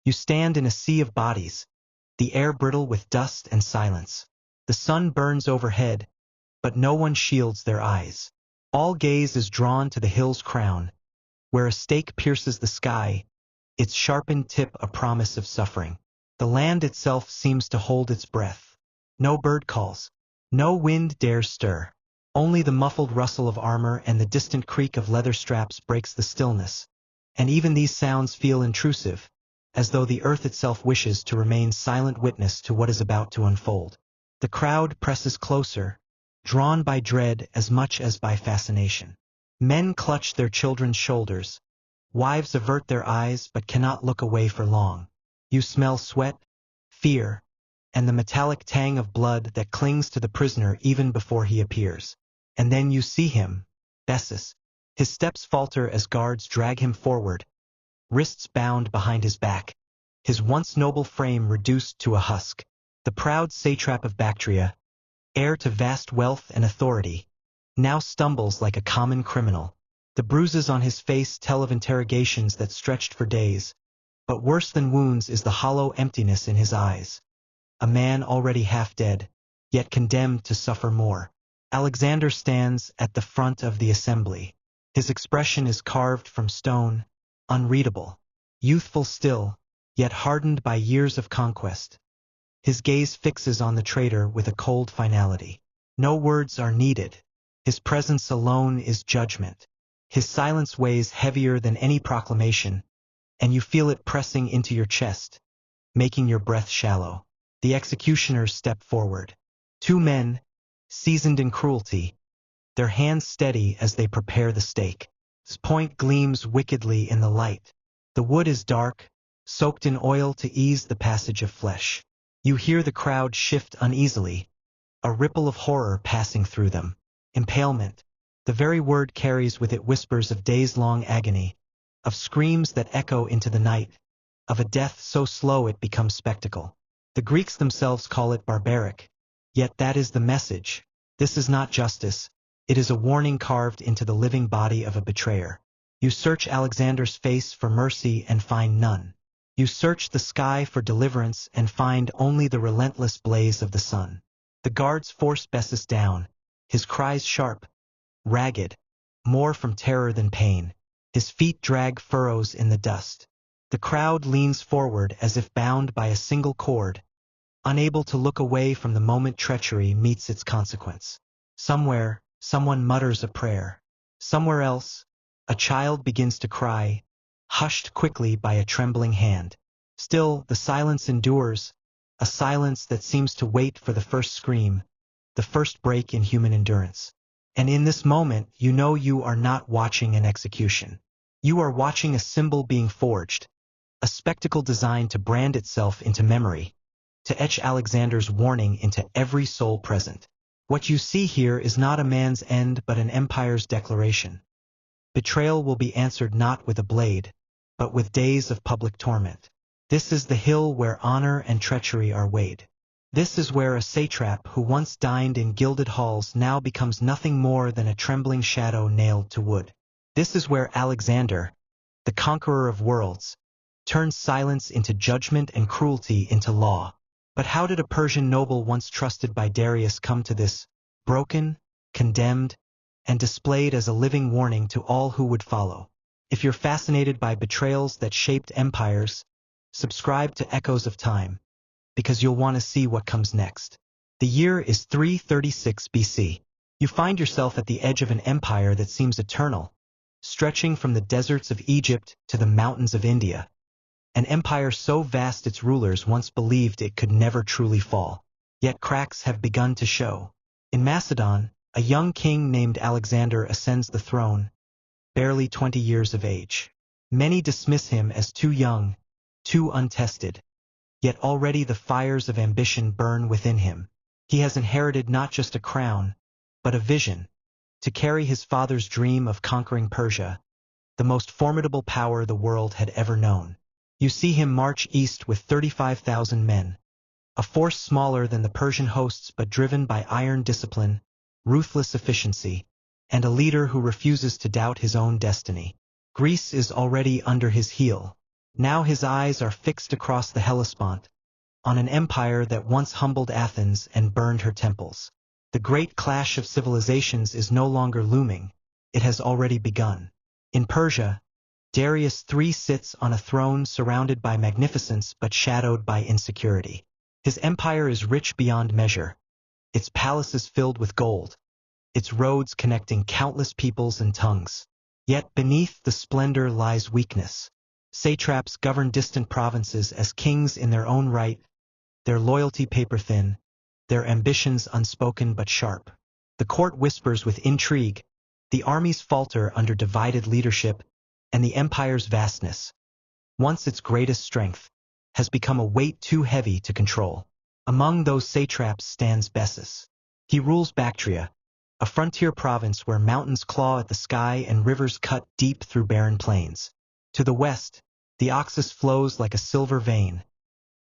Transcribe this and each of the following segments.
You stand in a sea of bodies, the air brittle with dust and silence. The sun burns overhead, but no one shields their eyes. All gaze is drawn to the hill's crown, where a stake pierces the sky, its sharpened tip a promise of suffering. The land itself seems to hold its breath. No bird calls. No wind dares stir. Only the muffled rustle of armor and the distant creak of leather straps breaks the stillness. And even these sounds feel intrusive, as though the earth itself wishes to remain silent witness to what is about to unfold. The crowd presses closer, drawn by dread as much as by fascination. Men clutch their children's shoulders. Wives avert their eyes but cannot look away for long. You smell sweat, fear, and the metallic tang of blood that clings to the prisoner even before he appears. And then you see him, Bessus. His steps falter as guards drag him forward, wrists bound behind his back, his once noble frame reduced to a husk. The proud satrap of Bactria, heir to vast wealth and authority, now stumbles like a common criminal. The bruises on his face tell of interrogations that stretched for days, but worse than wounds is the hollow emptiness in his eyes. A man already half dead, yet condemned to suffer more. Alexander stands at the front of the assembly. His expression is carved from stone, unreadable, youthful still, yet hardened by years of conquest. His gaze fixes on the traitor with a cold finality. No words are needed. His presence alone is judgment. His silence weighs heavier than any proclamation, and you feel it pressing into your chest, making your breath shallow. The executioners step forward. Two men, seasoned in cruelty, their hands steady as they prepare the stake. His point gleams wickedly in the light. The wood is dark, soaked in oil to ease the passage of flesh. You hear the crowd shift uneasily, a ripple of horror passing through them. Impalement. The very word carries with it whispers of days-long agony, of screams that echo into the night, of a death so slow it becomes spectacle. The Greeks themselves call it barbaric, yet that is the message. This is not justice, it is a warning carved into the living body of a betrayer. You search Alexander's face for mercy and find none. You search the sky for deliverance and find only the relentless blaze of the sun. The guards force Bessus down, his cries sharp, ragged, more from terror than pain. His feet drag furrows in the dust. The crowd leans forward as if bound by a single cord, unable to look away from the moment treachery meets its consequence. Somewhere, someone mutters a prayer. Somewhere else, a child begins to cry, hushed quickly by a trembling hand. Still, the silence endures, a silence that seems to wait for the first scream, the first break in human endurance. And in this moment, you know you are not watching an execution. You are watching a symbol being forged, a spectacle designed to brand itself into memory, to etch Alexander's warning into every soul present. What you see here is not a man's end but an empire's declaration. Betrayal will be answered not with a blade, but with days of public torment. This is the hill where honor and treachery are weighed. This is where a satrap who once dined in gilded halls now becomes nothing more than a trembling shadow nailed to wood. This is where Alexander, the conqueror of worlds, turns silence into judgment and cruelty into law. But how did a Persian noble once trusted by Darius come to this, broken, condemned, and displayed as a living warning to all who would follow? If you're fascinated by betrayals that shaped empires, subscribe to Echoes of Time, because you'll want to see what comes next. The year is 336 BC. You find yourself at the edge of an empire that seems eternal, stretching from the deserts of Egypt to the mountains of India. An empire so vast its rulers once believed it could never truly fall. Yet cracks have begun to show. In Macedon, a young king named Alexander ascends the throne, barely 20 years of age. Many dismiss him as too young, too untested. Yet already the fires of ambition burn within him. He has inherited not just a crown, but a vision, to carry his father's dream of conquering Persia, the most formidable power the world had ever known. You see him march east with 35,000 men, a force smaller than the Persian hosts but driven by iron discipline, ruthless efficiency, and a leader who refuses to doubt his own destiny. Greece is already under his heel. Now his eyes are fixed across the Hellespont, on an empire that once humbled Athens and burned her temples. The great clash of civilizations is no longer looming, it has already begun. In Persia, Darius III sits on a throne surrounded by magnificence but shadowed by insecurity. His empire is rich beyond measure, its palaces filled with gold, its roads connecting countless peoples and tongues. Yet beneath the splendor lies weakness. Satraps govern distant provinces as kings in their own right, their loyalty paper-thin, their ambitions unspoken but sharp. The court whispers with intrigue, the armies falter under divided leadership, and the empire's vastness, once its greatest strength, has become a weight too heavy to control. Among those satraps stands Bessus. He rules Bactria, a frontier province where mountains claw at the sky and rivers cut deep through barren plains. To the west, the Oxus flows like a silver vein.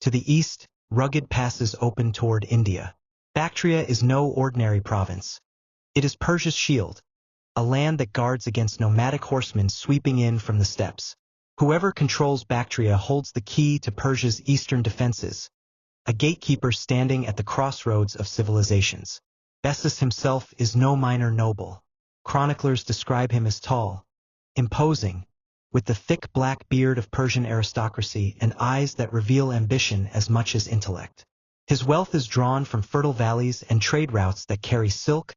To the east, rugged passes open toward India. Bactria is no ordinary province. It is Persia's shield, a land that guards against nomadic horsemen sweeping in from the steppes. Whoever controls Bactria holds the key to Persia's eastern defenses, a gatekeeper standing at the crossroads of civilizations. Bessus himself is no minor noble. Chroniclers describe him as tall, imposing, with the thick black beard of Persian aristocracy and eyes that reveal ambition as much as intellect. His wealth is drawn from fertile valleys and trade routes that carry silk,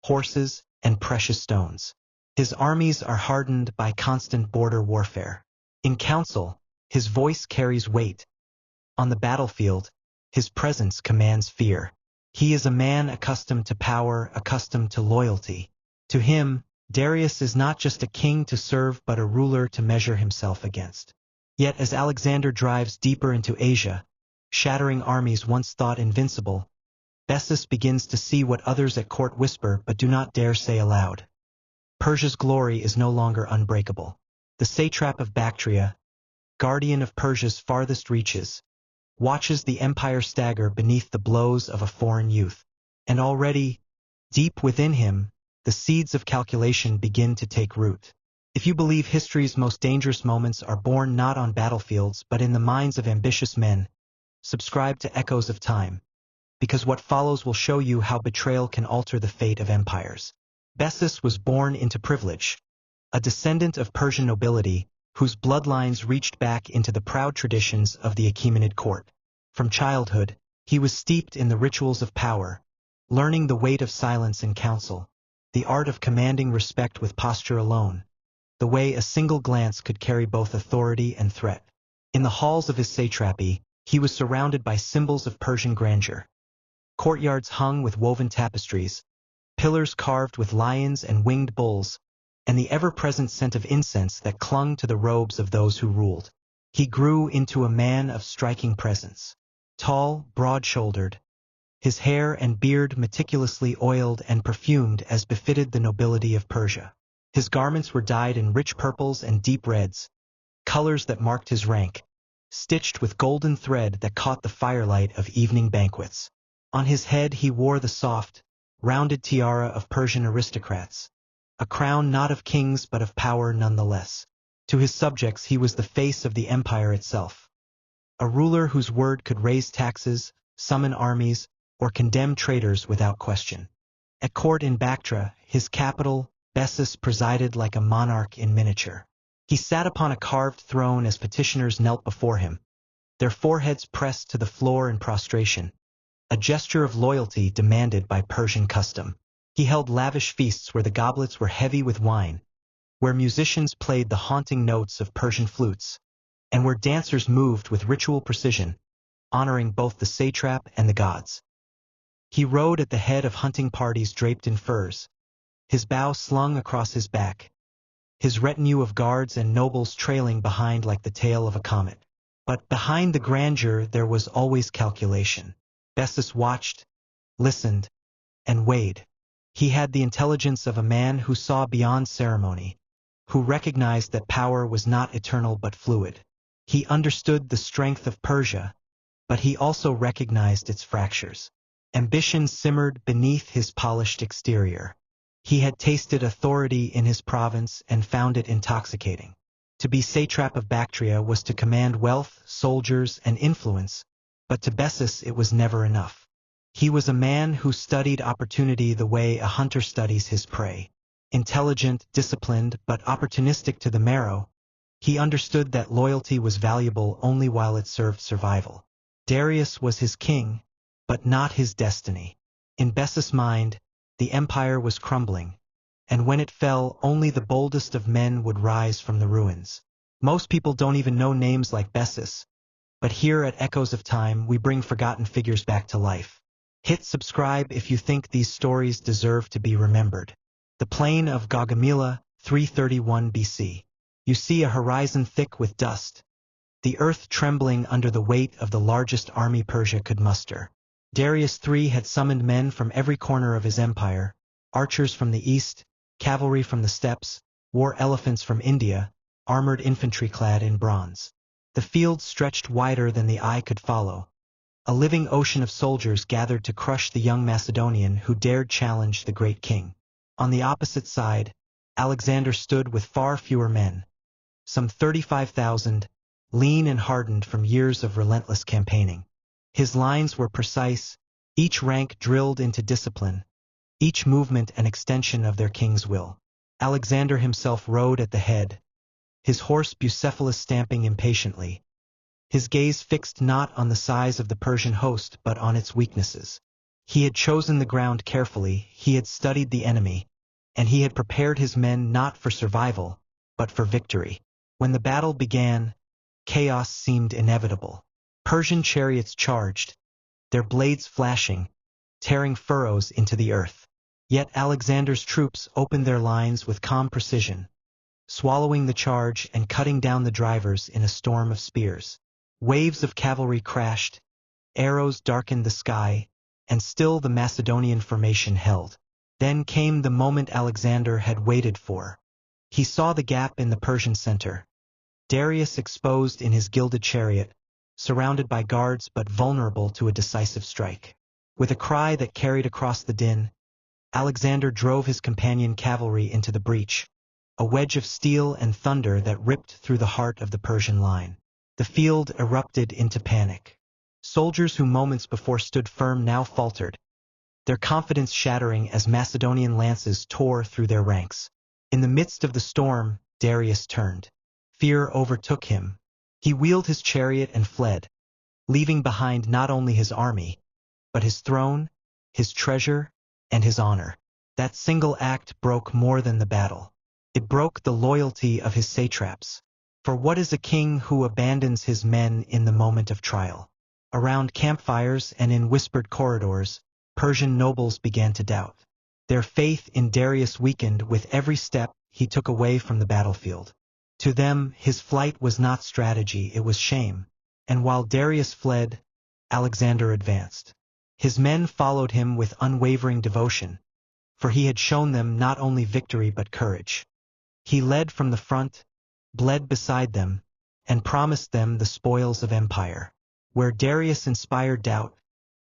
horses, and precious stones. His armies are hardened by constant border warfare. In council, his voice carries weight. On the battlefield, his presence commands fear. He is a man accustomed to power, accustomed to loyalty. To him, Darius is not just a king to serve but a ruler to measure himself against. Yet as Alexander drives deeper into Asia, shattering armies once thought invincible, Bessus begins to see what others at court whisper but do not dare say aloud. Persia's glory is no longer unbreakable. The satrap of Bactria, guardian of Persia's farthest reaches, watches the empire stagger beneath the blows of a foreign youth. And already, deep within him, the seeds of calculation begin to take root. If you believe history's most dangerous moments are born not on battlefields but in the minds of ambitious men, subscribe to Echoes of Time, because what follows will show you how betrayal can alter the fate of empires. Bessus was born into privilege, a descendant of Persian nobility whose bloodlines reached back into the proud traditions of the Achaemenid court. From childhood, he was steeped in the rituals of power, learning the weight of silence in council, the art of commanding respect with posture alone, the way a single glance could carry both authority and threat. In the halls of his satrapy, he was surrounded by symbols of Persian grandeur. Courtyards hung with woven tapestries, pillars carved with lions and winged bulls, and the ever-present scent of incense that clung to the robes of those who ruled. He grew into a man of striking presence. Tall, broad-shouldered, his hair and beard meticulously oiled and perfumed as befitted the nobility of Persia. His garments were dyed in rich purples and deep reds, colors that marked his rank, stitched with golden thread that caught the firelight of evening banquets. On his head he wore the soft, rounded tiara of Persian aristocrats, a crown not of kings but of power nonetheless. To his subjects he was the face of the empire itself, a ruler whose word could raise taxes, summon armies, or condemn traitors without question. At court in Bactria, his capital, Bessus presided like a monarch in miniature. He sat upon a carved throne as petitioners knelt before him, their foreheads pressed to the floor in prostration, a gesture of loyalty demanded by Persian custom. He held lavish feasts where the goblets were heavy with wine, where musicians played the haunting notes of Persian flutes, and where dancers moved with ritual precision, honoring both the satrap and the gods. He rode at the head of hunting parties draped in furs, his bow slung across his back, his retinue of guards and nobles trailing behind like the tail of a comet. But behind the grandeur there was always calculation. Bessus watched, listened, and weighed. He had the intelligence of a man who saw beyond ceremony, who recognized that power was not eternal but fluid. He understood the strength of Persia, but he also recognized its fractures. Ambition simmered beneath his polished exterior. He had tasted authority in his province and found it intoxicating. To be satrap of Bactria was to command wealth, soldiers, and influence, but to Bessus it was never enough. He was a man who studied opportunity the way a hunter studies his prey. Intelligent, disciplined, but opportunistic to the marrow, he understood that loyalty was valuable only while it served survival. Darius was his king, but not his destiny. In Bessus' mind, the empire was crumbling, and when it fell, only the boldest of men would rise from the ruins. Most people don't even know names like Bessus, but here at Echoes of Time we bring forgotten figures back to life. Hit subscribe if you think these stories deserve to be remembered. The plain of Gaugamela, 331 BC. You see a horizon thick with dust, the earth trembling under the weight of the largest army Persia could muster. Darius III had summoned men from every corner of his empire, archers from the east, cavalry from the steppes, war elephants from India, armored infantry clad in bronze. The field stretched wider than the eye could follow. A living ocean of soldiers gathered to crush the young Macedonian who dared challenge the great king. On the opposite side, Alexander stood with far fewer men, some 35,000, lean and hardened from years of relentless campaigning. His lines were precise, each rank drilled into discipline, each movement an extension of their king's will. Alexander himself rode at the head, his horse Bucephalus stamping impatiently, his gaze fixed not on the size of the Persian host but on its weaknesses. He had chosen the ground carefully, he had studied the enemy, and he had prepared his men not for survival, but for victory. When the battle began, chaos seemed inevitable. Persian chariots charged, their blades flashing, tearing furrows into the earth. Yet Alexander's troops opened their lines with calm precision, swallowing the charge and cutting down the drivers in a storm of spears. Waves of cavalry crashed, arrows darkened the sky, and still the Macedonian formation held. Then came the moment Alexander had waited for. He saw the gap in the Persian center. Darius exposed in his gilded chariot, surrounded by guards but vulnerable to a decisive strike. With a cry that carried across the din, Alexander drove his companion cavalry into the breach, a wedge of steel and thunder that ripped through the heart of the Persian line. The field erupted into panic. Soldiers who moments before stood firm now faltered, their confidence shattering as Macedonian lances tore through their ranks. In the midst of the storm, Darius turned. Fear overtook him. He wheeled his chariot and fled, leaving behind not only his army, but his throne, his treasure, and his honor. That single act broke more than the battle. It broke the loyalty of his satraps. For what is a king who abandons his men in the moment of trial? Around campfires and in whispered corridors, Persian nobles began to doubt. Their faith in Darius weakened with every step he took away from the battlefield. To them, his flight was not strategy, it was shame. And while Darius fled, Alexander advanced. His men followed him with unwavering devotion, for he had shown them not only victory but courage. He led from the front, bled beside them, and promised them the spoils of empire. Where Darius inspired doubt,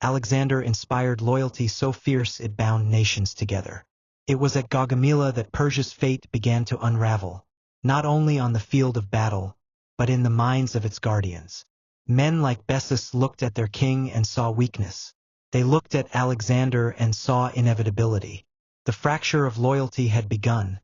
Alexander inspired loyalty so fierce it bound nations together. It was at Gaugamela that Persia's fate began to unravel, not only on the field of battle, but in the minds of its guardians. Men like Bessus looked at their king and saw weakness. They looked at Alexander and saw inevitability. The fracture of loyalty had begun,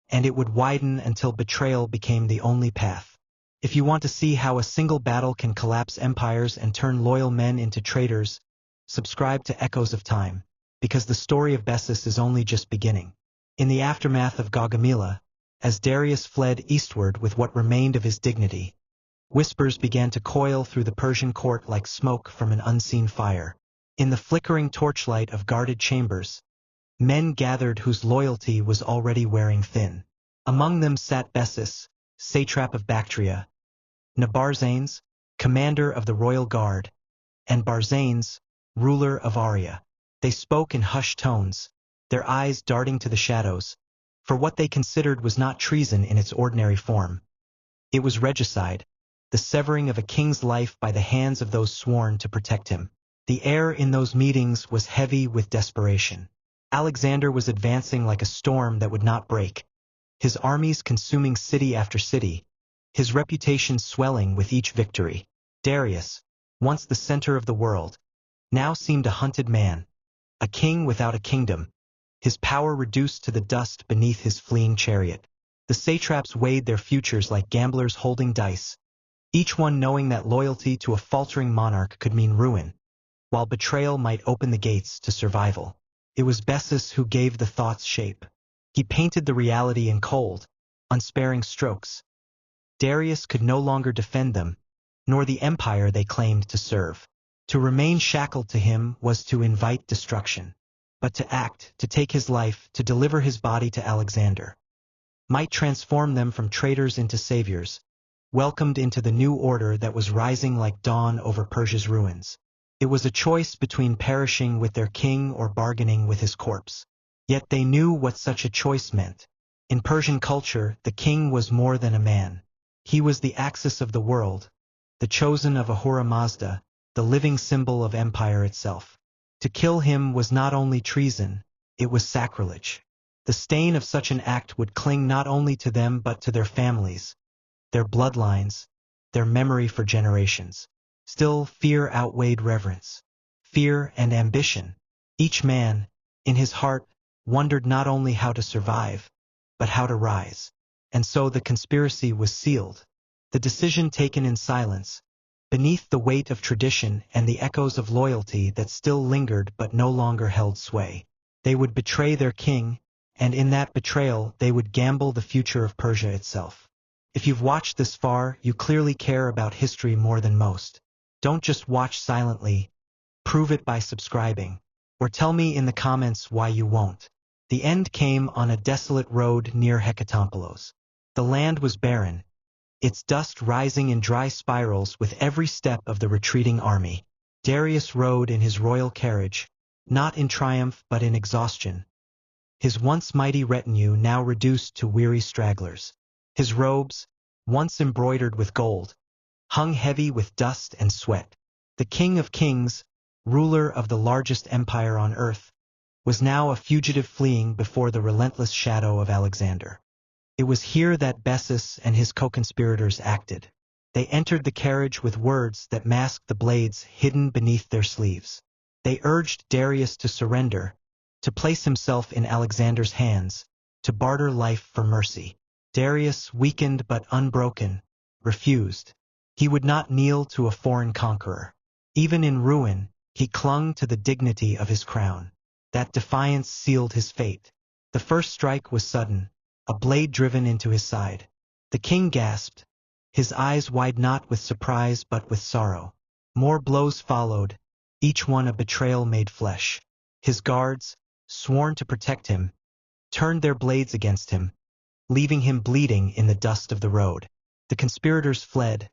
and it would widen until betrayal became the only path. If you want to see how a single battle can collapse empires and turn loyal men into traitors, subscribe to Echoes of Time, because the story of Bessus is only just beginning. In the aftermath of Gaugamela, as Darius fled eastward with what remained of his dignity, whispers began to coil through the Persian court like smoke from an unseen fire. In the flickering torchlight of guarded chambers, men gathered whose loyalty was already wearing thin. Among them sat Bessus, satrap of Bactria, Nabarzanes, commander of the royal guard, and Barzanes, ruler of Aria. They spoke in hushed tones, their eyes darting to the shadows, for what they considered was not treason in its ordinary form. It was regicide, the severing of a king's life by the hands of those sworn to protect him. The air in those meetings was heavy with desperation. Alexander was advancing like a storm that would not break, his armies consuming city after city, his reputation swelling with each victory. Darius, once the center of the world, now seemed a hunted man, a king without a kingdom, his power reduced to the dust beneath his fleeing chariot. The satraps weighed their futures like gamblers holding dice, each one knowing that loyalty to a faltering monarch could mean ruin, while betrayal might open the gates to survival. It was Bessus who gave the thoughts shape. He painted the reality in cold, unsparing strokes. Darius could no longer defend them, nor the empire they claimed to serve. To remain shackled to him was to invite destruction. But to act, to take his life, to deliver his body to Alexander, might transform them from traitors into saviors, welcomed into the new order that was rising like dawn over Persia's ruins. It was a choice between perishing with their king or bargaining with his corpse. Yet they knew what such a choice meant. In Persian culture, the king was more than a man. He was the axis of the world, the chosen of Ahura Mazda, the living symbol of empire itself. To kill him was not only treason, it was sacrilege. The stain of such an act would cling not only to them but to their families, their bloodlines, their memory for generations. Still, fear outweighed reverence. Fear and ambition. Each man, in his heart, wondered not only how to survive, but how to rise. And so the conspiracy was sealed. The decision taken in silence, beneath the weight of tradition and the echoes of loyalty that still lingered but no longer held sway. They would betray their king, and in that betrayal they would gamble the future of Persia itself. If you've watched this far, you clearly care about history more than most. Don't just watch silently, prove it by subscribing. Or tell me in the comments why you won't. The end came on a desolate road near Hecatompylos. The land was barren, its dust rising in dry spirals with every step of the retreating army. Darius rode in his royal carriage, not in triumph but in exhaustion. His once mighty retinue now reduced to weary stragglers. His robes, once embroidered with gold, hung heavy with dust and sweat. The King of Kings, ruler of the largest empire on earth, was now a fugitive fleeing before the relentless shadow of Alexander. It was here that Bessus and his co-conspirators acted. They entered the carriage with words that masked the blades hidden beneath their sleeves. They urged Darius to surrender, to place himself in Alexander's hands, to barter life for mercy. Darius, weakened but unbroken, refused. He would not kneel to a foreign conqueror. Even in ruin, he clung to the dignity of his crown. That defiance sealed his fate. The first strike was sudden, a blade driven into his side. The king gasped, his eyes wide not with surprise but with sorrow. More blows followed, each one a betrayal made flesh. His guards, sworn to protect him, turned their blades against him, leaving him bleeding in the dust of the road. The conspirators fled,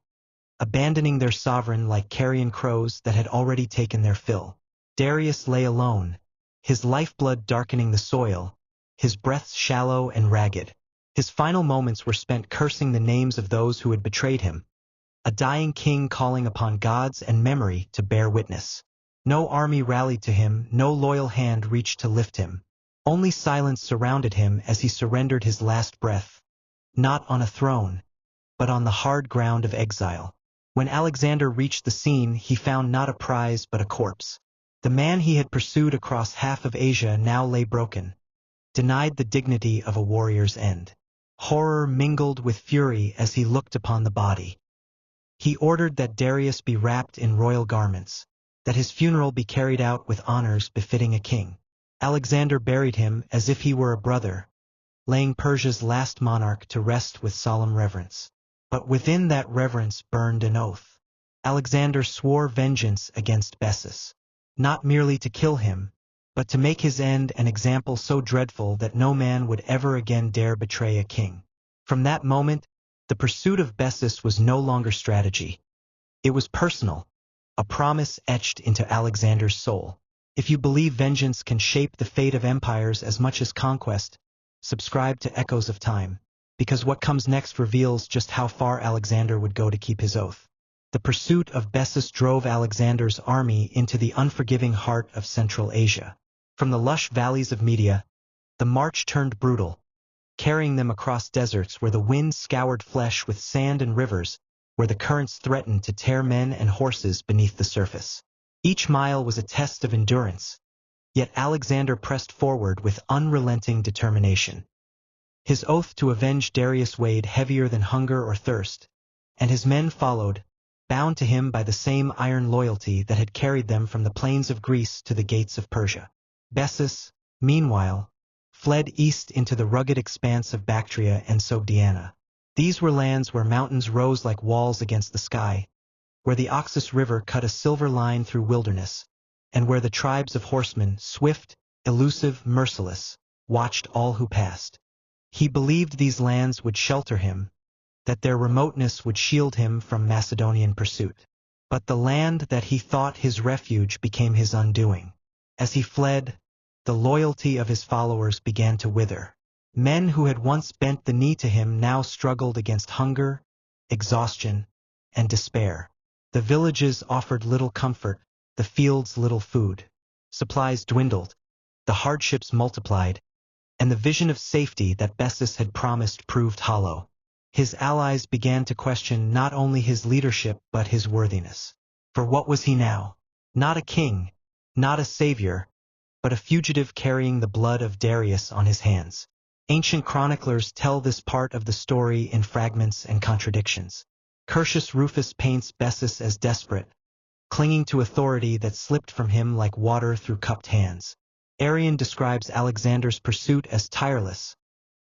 abandoning their sovereign like carrion crows that had already taken their fill. Darius lay alone, his lifeblood darkening the soil, his breath shallow and ragged. His final moments were spent cursing the names of those who had betrayed him, a dying king calling upon gods and memory to bear witness. No army rallied to him, no loyal hand reached to lift him. Only silence surrounded him as he surrendered his last breath, not on a throne, but on the hard ground of exile. When Alexander reached the scene, he found not a prize but a corpse. The man he had pursued across half of Asia now lay broken, denied the dignity of a warrior's end. Horror mingled with fury as he looked upon the body. He ordered that Darius be wrapped in royal garments, that his funeral be carried out with honors befitting a king. Alexander buried him as if he were a brother, laying Persia's last monarch to rest with solemn reverence. But within that reverence burned an oath. Alexander swore vengeance against Bessus, not merely to kill him, but to make his end an example so dreadful that no man would ever again dare betray a king. From that moment, the pursuit of Bessus was no longer strategy. It was personal, a promise etched into Alexander's soul. If you believe vengeance can shape the fate of empires as much as conquest, subscribe to Echoes of Time, because what comes next reveals just how far Alexander would go to keep his oath. The pursuit of Bessus drove Alexander's army into the unforgiving heart of Central Asia. From the lush valleys of Media, the march turned brutal. carrying them across deserts where the wind scoured flesh with sand and rivers where the currents threatened to tear men and horses beneath the surface. Each mile was a test of endurance, yet Alexander pressed forward with unrelenting determination. His oath to avenge Darius weighed heavier than hunger or thirst, and his men followed, bound to him by the same iron loyalty that had carried them from the plains of Greece to the gates of Persia. Bessus, meanwhile, fled east into the rugged expanse of Bactria and Sogdiana. These were lands where mountains rose like walls against the sky, where the Oxus River cut a silver line through wilderness, and where the tribes of horsemen, swift, elusive, merciless, watched all who passed. He believed these lands would shelter him, that their remoteness would shield him from Macedonian pursuit. But the land that he thought his refuge became his undoing. As he fled, the loyalty of his followers began to wither. Men who had once bent the knee to him now struggled against hunger, exhaustion, and despair. The villages offered little comfort, the fields little food. Supplies dwindled, the hardships multiplied, and the vision of safety that Bessus had promised proved hollow. His allies began to question not only his leadership but his worthiness. For what was he now? Not a king, not a savior, but a fugitive carrying the blood of Darius on his hands. Ancient chroniclers tell this part of the story in fragments and contradictions. Curtius Rufus paints Bessus as desperate, clinging to authority that slipped from him like water through cupped hands. Arrian describes Alexander's pursuit as tireless,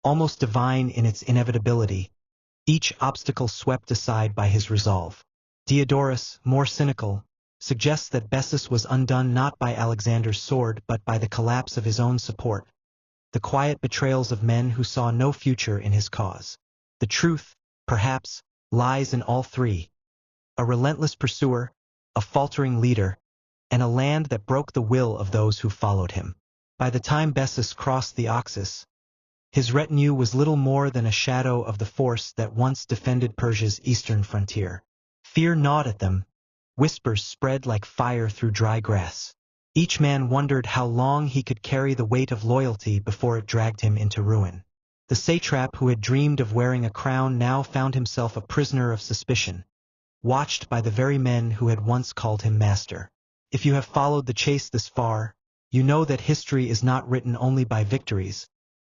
almost divine in its inevitability, each obstacle swept aside by his resolve. Diodorus, more cynical, suggests that Bessus was undone not by Alexander's sword but by the collapse of his own support, the quiet betrayals of men who saw no future in his cause. The truth, perhaps, lies in all three: a relentless pursuer, a faltering leader, and a land that broke the will of those who followed him. By the time Bessus crossed the Oxus, his retinue was little more than a shadow of the force that once defended Persia's eastern frontier. Fear gnawed at them, whispers spread like fire through dry grass. Each man wondered how long he could carry the weight of loyalty before it dragged him into ruin. The satrap who had dreamed of wearing a crown now found himself a prisoner of suspicion, watched by the very men who had once called him master. If you have followed the chase this far, you know that history is not written only by victories,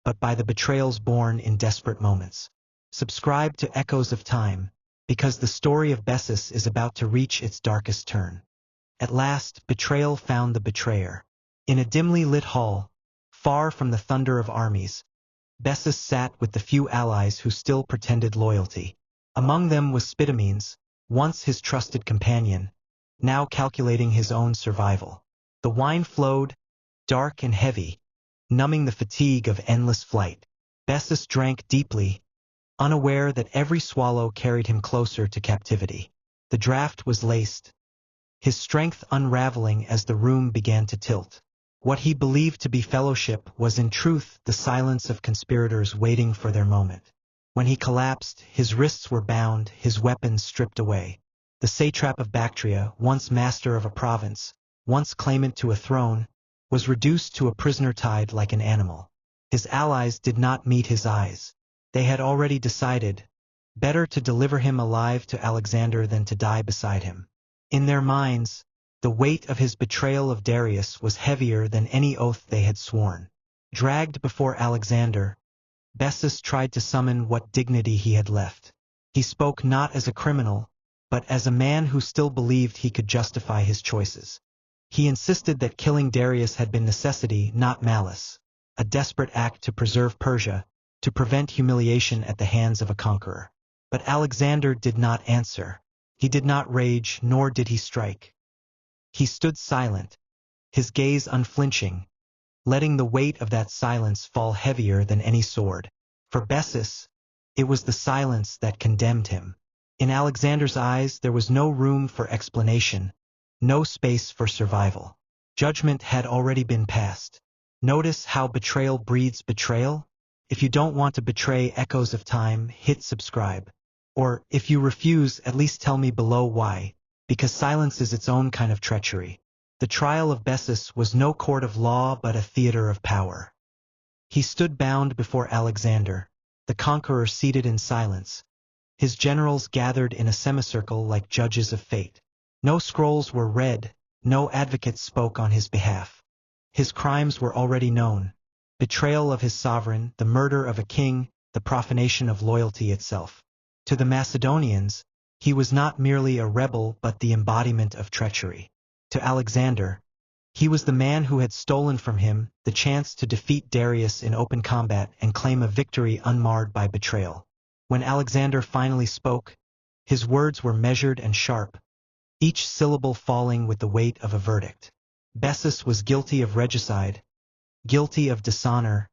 but by the betrayals born in desperate moments. Subscribe to Echoes of Time, because the story of Bessus is about to reach its darkest turn. At last, betrayal found the betrayer. In a dimly lit hall, far from the thunder of armies, Bessus sat with the few allies who still pretended loyalty. Among them was Spitamenes, once his trusted companion, now calculating his own survival. The wine flowed, dark and heavy, numbing the fatigue of endless flight. Bessus drank deeply, unaware that every swallow carried him closer to captivity. The draught was laced, his strength unraveling as the room began to tilt. What he believed to be fellowship was in truth the silence of conspirators waiting for their moment. When he collapsed, his wrists were bound, his weapons stripped away. The satrap of Bactria, once master of a province, once claimant to a throne, was reduced to a prisoner tied like an animal. His allies did not meet his eyes. They had already decided, better to deliver him alive to Alexander than to die beside him. In their minds, the weight of his betrayal of Darius was heavier than any oath they had sworn. Dragged before Alexander, Bessus tried to summon what dignity he had left. He spoke not as a criminal, but as a man who still believed he could justify his choices. He insisted that killing Darius had been necessity, not malice, a desperate act to preserve Persia, to prevent humiliation at the hands of a conqueror. But Alexander did not answer. He did not rage, nor did he strike. He stood silent, his gaze unflinching, letting the weight of that silence fall heavier than any sword. For Bessus, it was the silence that condemned him. In Alexander's eyes there was no room for explanation, no space for survival. Judgment had already been passed. Notice how betrayal breeds betrayal? If you don't want to betray Echoes of Time, hit subscribe. Or, if you refuse, at least tell me below why, because silence is its own kind of treachery. The trial of Bessus was no court of law but a theater of power. He stood bound before Alexander, the conqueror seated in silence. His generals gathered in a semicircle like judges of fate. No scrolls were read, no advocate spoke on his behalf. His crimes were already known: betrayal of his sovereign, the murder of a king, the profanation of loyalty itself. To the Macedonians, he was not merely a rebel but the embodiment of treachery. To Alexander, he was the man who had stolen from him the chance to defeat Darius in open combat and claim a victory unmarred by betrayal. When Alexander finally spoke, his words were measured and sharp, each syllable falling with the weight of a verdict. Bessus was guilty of regicide, guilty of dishonor,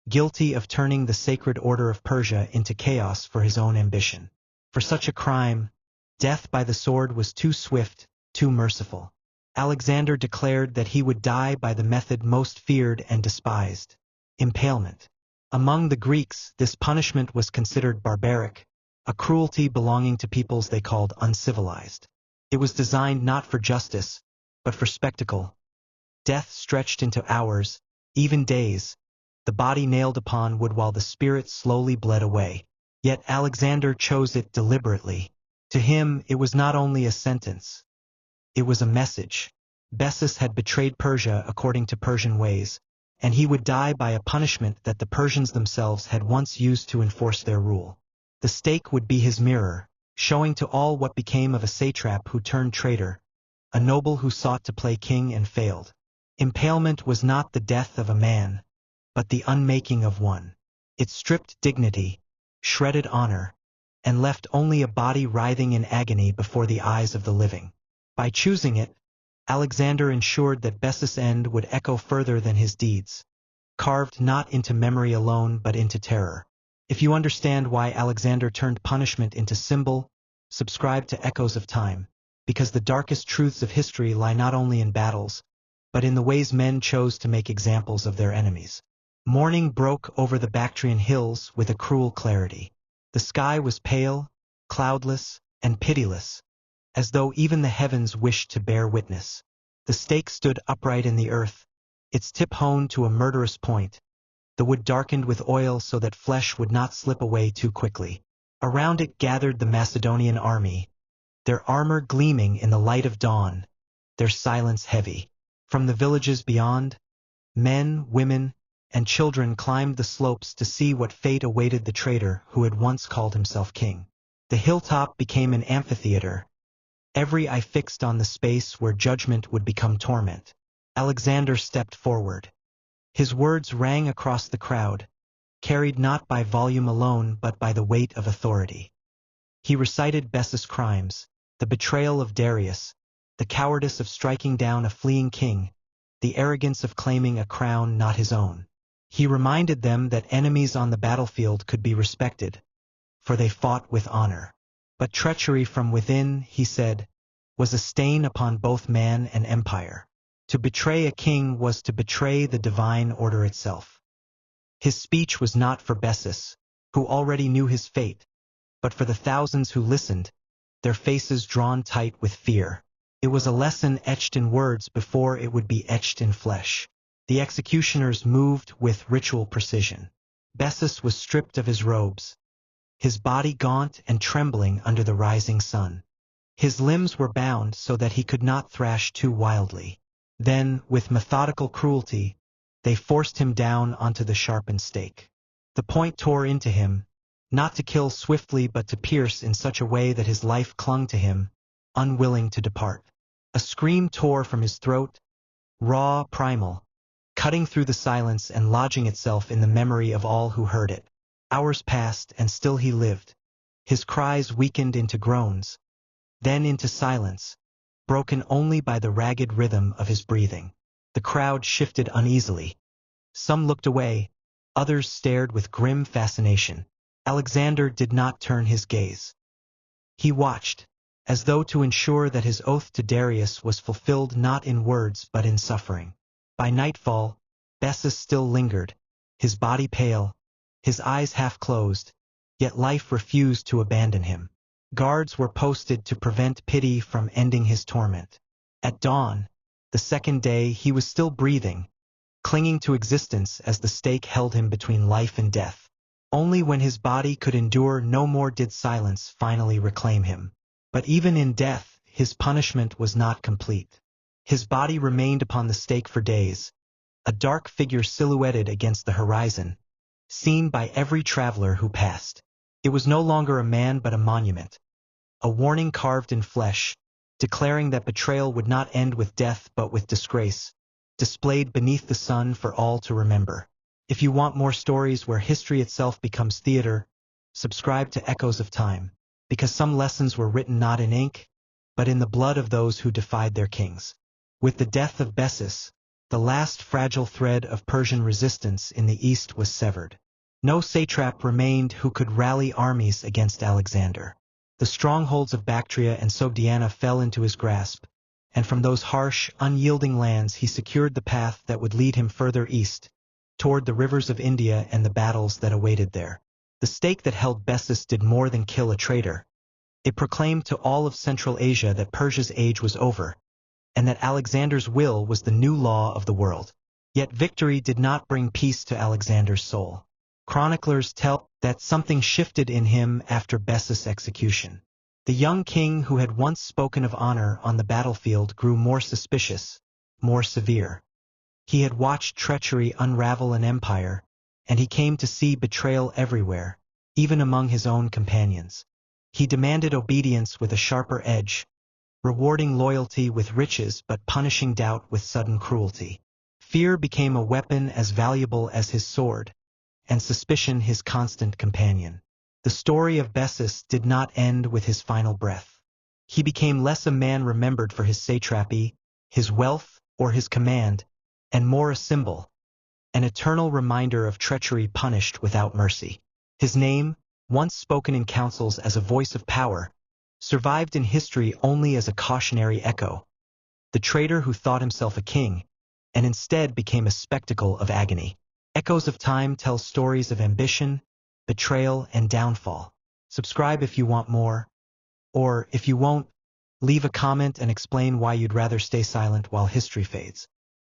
guilty of turning the sacred order of Persia into chaos for his own ambition. For such a crime, death by the sword was too swift, too merciful. Alexander declared that he would die by the method most feared and despised: impalement. Among the Greeks, this punishment was considered barbaric, a cruelty belonging to peoples they called uncivilized. It was designed not for justice, but for spectacle. Death stretched into hours, even days, the body nailed upon wood while the spirit slowly bled away. Yet Alexander chose it deliberately. To him, it was not only a sentence. It was a message. Bessus had betrayed Persia according to Persian ways, and he would die by a punishment that the Persians themselves had once used to enforce their rule. The stake would be his mirror, showing to all what became of a satrap who turned traitor, a noble who sought to play king and failed. Impalement was not the death of a man, but the unmaking of one. It stripped dignity, shredded honor, and left only a body writhing in agony before the eyes of the living. By choosing it, Alexander ensured that Bessus' end would echo further than his deeds, carved not into memory alone but into terror. If you understand why Alexander turned punishment into symbol, subscribe to Echoes of Time, because the darkest truths of history lie not only in battles, but in the ways men chose to make examples of their enemies. Morning broke over the Bactrian hills with a cruel clarity. The sky was pale, cloudless, and pitiless, as though even the heavens wished to bear witness. The stake stood upright in the earth, its tip honed to a murderous point, the wood darkened with oil so that flesh would not slip away too quickly. Around it gathered the Macedonian army, their armor gleaming in the light of dawn, their silence heavy. From the villages beyond, men, women, and children climbed the slopes to see what fate awaited the traitor who had once called himself king. The hilltop became an amphitheater, every eye fixed on the space where judgment would become torment. Alexander stepped forward. His words rang across the crowd, carried not by volume alone but by the weight of authority. He recited Bessus' crimes, the betrayal of Darius, the cowardice of striking down a fleeing king, the arrogance of claiming a crown not his own. He reminded them that enemies on the battlefield could be respected, for they fought with honor. But treachery from within, he said, was a stain upon both man and empire. To betray a king was to betray the divine order itself. His speech was not for Bessus, who already knew his fate, but for the thousands who listened, their faces drawn tight with fear. It was a lesson etched in words before it would be etched in flesh. The executioners moved with ritual precision. Bessus was stripped of his robes, his body gaunt and trembling under the rising sun. His limbs were bound so that he could not thrash too wildly. Then, with methodical cruelty, they forced him down onto the sharpened stake. The point tore into him, not to kill swiftly but to pierce in such a way that his life clung to him, unwilling to depart. A scream tore from his throat, raw, primal, cutting through the silence and lodging itself in the memory of all who heard it. Hours passed and still he lived. His cries weakened into groans, then into silence, broken only by the ragged rhythm of his breathing. The crowd shifted uneasily. Some looked away, others stared with grim fascination. Alexander did not turn his gaze. He watched, as though to ensure that his oath to Darius was fulfilled not in words but in suffering. By nightfall, Bessus still lingered, his body pale, his eyes half closed, yet life refused to abandon him. Guards were posted to prevent pity from ending his torment. At dawn, the second day, he was still breathing, clinging to existence as the stake held him between life and death. Only when his body could endure no more did silence finally reclaim him. But even in death, his punishment was not complete. His body remained upon the stake for days, a dark figure silhouetted against the horizon, seen by every traveler who passed. It was no longer a man but a monument, a warning carved in flesh, declaring that betrayal would not end with death but with disgrace, displayed beneath the sun for all to remember. If you want more stories where history itself becomes theater, subscribe to Echoes of Time, because some lessons were written not in ink, but in the blood of those who defied their kings. With the death of Bessus, the last fragile thread of Persian resistance in the east was severed. No satrap remained who could rally armies against Alexander. The strongholds of Bactria and Sogdiana fell into his grasp, and from those harsh, unyielding lands he secured the path that would lead him further east, toward the rivers of India and the battles that awaited there. The stake that held Bessus did more than kill a traitor. It proclaimed to all of Central Asia that Persia's age was over, and that Alexander's will was the new law of the world. Yet victory did not bring peace to Alexander's soul. Chroniclers tell that something shifted in him after Bessus' execution. The young king who had once spoken of honor on the battlefield grew more suspicious, more severe. He had watched treachery unravel an empire, and he came to see betrayal everywhere, even among his own companions. He demanded obedience with a sharper edge, rewarding loyalty with riches but punishing doubt with sudden cruelty. Fear became a weapon as valuable as his sword, and suspicion his constant companion. The story of Bessus did not end with his final breath. He became less a man remembered for his satrapy, his wealth, or his command, and more a symbol, an eternal reminder of treachery punished without mercy. His name, once spoken in councils as a voice of power, survived in history only as a cautionary echo. The traitor who thought himself a king, and instead became a spectacle of agony. Echoes of Time tells stories of ambition, betrayal, and downfall. Subscribe if you want more, or if you won't, leave a comment and explain why you'd rather stay silent while history fades.